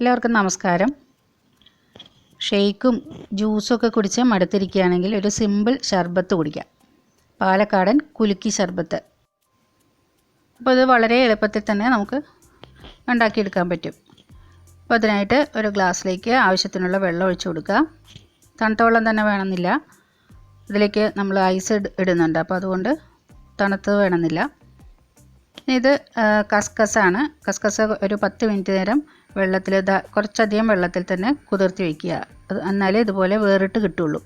എല്ലാവർക്കും നമസ്കാരം. ഷേക്കും ജ്യൂസും ഒക്കെ കുടിച്ച് മടുത്തിരിക്കുകയാണെങ്കിൽ ഒരു സിമ്പിൾ ഷർബത്ത് കുടിക്കാം. പാലക്കാടൻ കുലുക്കി ശർബത്ത്. അപ്പോൾ ഇത് വളരെ എളുപ്പത്തിൽ തന്നെ നമുക്ക് ഉണ്ടാക്കിയെടുക്കാൻ പറ്റും. അപ്പോൾ അതിനായിട്ട് ഒരു ഗ്ലാസ്സിലേക്ക് ആവശ്യത്തിനുള്ള വെള്ളം ഒഴിച്ചു കൊടുക്കുക. തണുത്ത വെള്ളം തന്നെ വേണമെന്നില്ല. ഇതിലേക്ക് നമ്മൾ ഐസ് ഇടുന്നുണ്ട്, അപ്പോൾ അതുകൊണ്ട് തണുത്തത് വേണമെന്നില്ല. ഇത് കസ്കസാണ്. കസ്കസ് ഒരു 10 മിനിറ്റ് നേരം വെള്ളത്തിൽ കുറച്ചധികം വെള്ളത്തിൽ തന്നെ കുതിർത്തി വയ്ക്കുക. എന്നാലേ ഇതുപോലെ വേറിട്ട് കിട്ടുള്ളൂ.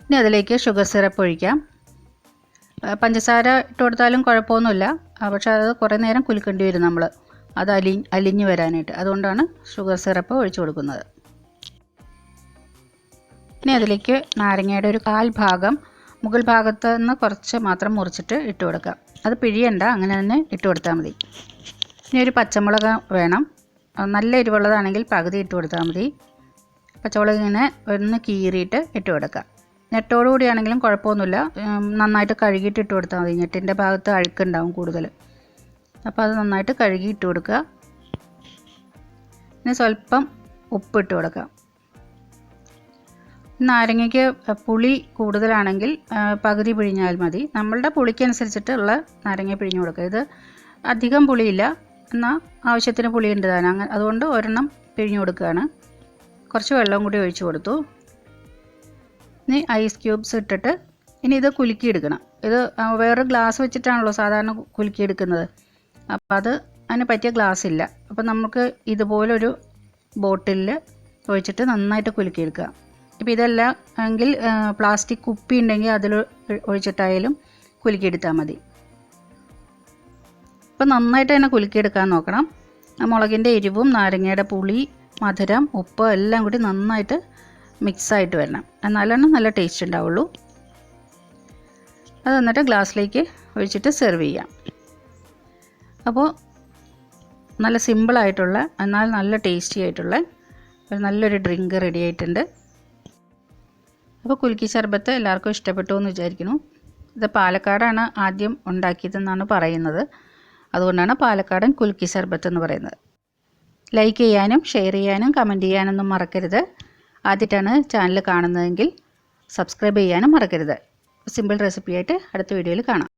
ഇനി അതിലേക്ക് ഷുഗർ സിറപ്പ് ഒഴിക്കാം. പഞ്ചസാര ഇട്ട് കൊടുത്താലും കുഴപ്പമൊന്നുമില്ല, പക്ഷേ അത് കുറേ നേരം കുലുക്കേണ്ടി വരും നമ്മൾ, അത് അലിഞ്ഞു വരാനായിട്ട്. അതുകൊണ്ടാണ് ഷുഗർ സിറപ്പ് ഒഴിച്ചു കൊടുക്കുന്നത്. ഇനി അതിലേക്ക് നാരങ്ങയുടെ ഒരു 1/4 ഭാഗം മുകൾ ഭാഗത്ത് നിന്ന് കുറച്ച് മാത്രം മുറിച്ചിട്ട് ഇട്ട് കൊടുക്കാം. അത് പിഴിയണ്ട, അങ്ങനെ തന്നെ ഇട്ട് കൊടുത്താൽ മതി. ഇനി ഒരു പച്ചമുളക് വേണം. നല്ല എരിവുള്ളതാണെങ്കിൽ പകുതി ഇട്ട് കൊടുത്താൽ മതി. പച്ചമുളക് ഇങ്ങനെ ഒന്ന് കീറിയിട്ട് ഇട്ട് കൊടുക്കാം. ഞെട്ടോടുകൂടിയാണെങ്കിലും കുഴപ്പമൊന്നുമില്ല, നന്നായിട്ട് കഴുകിയിട്ട് ഇട്ട് കൊടുത്താൽ മതി. ഞെട്ടിൻ്റെ ഭാഗത്ത് അഴുക്കുണ്ടാവും കൂടുതൽ, അപ്പോൾ അത് നന്നായിട്ട് കഴുകി ഇട്ട് കൊടുക്കുക. ഇനി സ്വല്പം ഉപ്പ് ഇട്ട് കൊടുക്കാം. നാരങ്ങയ്ക്ക് പുളി കൂടുതലാണെങ്കിൽ പകുതി പിഴിഞ്ഞാൽ മതി. നമ്മളുടെ പുളിക്കനുസരിച്ചിട്ടുള്ള നാരങ്ങ പിഴിഞ്ഞ് കൊടുക്കുക. ഇത് അധികം പുളിയില്ല, എന്നാൽ ആവശ്യത്തിന് പുളി ഉണ്ട് താൻ, അങ്ങനെ അതുകൊണ്ട് ഒരെണ്ണം പിഴിഞ്ഞ് കൊടുക്കുകയാണ്. കുറച്ച് വെള്ളം കൂടി ഒഴിച്ച് കൊടുത്തു. ഇനി ഐസ് ക്യൂബ്സ് ഇട്ടിട്ട് ഇനി ഇത് കുലുക്കി എടുക്കണം. ഇത് വേറൊരു ഗ്ലാസ് വെച്ചിട്ടാണല്ലോ സാധാരണ കുലുക്കി എടുക്കുന്നത്, അപ്പോൾ അതിന് പറ്റിയ ഗ്ലാസ് ഇല്ല. അപ്പോൾ നമുക്ക് ഇതുപോലൊരു ബോട്ടിലിൽ ഒഴിച്ചിട്ട് നന്നായിട്ട് കുലുക്കിയെടുക്കുക. ഇപ്പോൾ ഇതല്ല എങ്കിൽ പ്ലാസ്റ്റിക് കുപ്പി ഉണ്ടെങ്കിൽ അതിൽ ഒഴിച്ചിട്ടായാലും കുലുക്കിയെടുത്താൽ മതി. അപ്പോൾ നന്നായിട്ട് തന്നെ കുലുക്കിയെടുക്കാൻ നോക്കണം. മുളകിൻ്റെ എരിവും നാരങ്ങയുടെ പുളി, മധുരം, ഉപ്പ് എല്ലാം കൂടി നന്നായിട്ട് മിക്സായിട്ട് വരണം, എന്നാലാണ് നല്ല ടേസ്റ്റ് ഉണ്ടാവുള്ളൂ. അത് എന്നിട്ട് ഗ്ലാസ്സിലേക്ക് ഒഴിച്ചിട്ട് സെർവ് ചെയ്യാം. അപ്പോൾ നല്ല സിമ്പിളായിട്ടുള്ള എന്നാൽ നല്ല ടേസ്റ്റി ആയിട്ടുള്ള നല്ലൊരു ഡ്രിങ്ക് റെഡി ആയിട്ടുണ്ട്. അപ്പോൾ കുലുക്കി ശർബത്ത് എല്ലാവർക്കും ഇഷ്ടപ്പെട്ടു എന്ന് വിചാരിക്കുന്നു. ഇത് പാലക്കാടാണ് ആദ്യം ഉണ്ടാക്കിയതെന്നാണ് പറയുന്നത്, അതുകൊണ്ടാണ് പാലക്കാടൻ കുലുക്കി ശർബത്ത് എന്ന് പറയുന്നത്. ലൈക്ക് ചെയ്യാനും ഷെയർ ചെയ്യാനും കമൻറ്റ് ചെയ്യാനൊന്നും മറക്കരുത്. ആദ്യമായിട്ടാണ് ചാനൽ കാണുന്നതെങ്കിൽ സബ്സ്ക്രൈബ് ചെയ്യാനും മറക്കരുത്. സിമ്പിൾ റെസിപ്പിയായിട്ട് അടുത്ത വീഡിയോയിൽ കാണാം.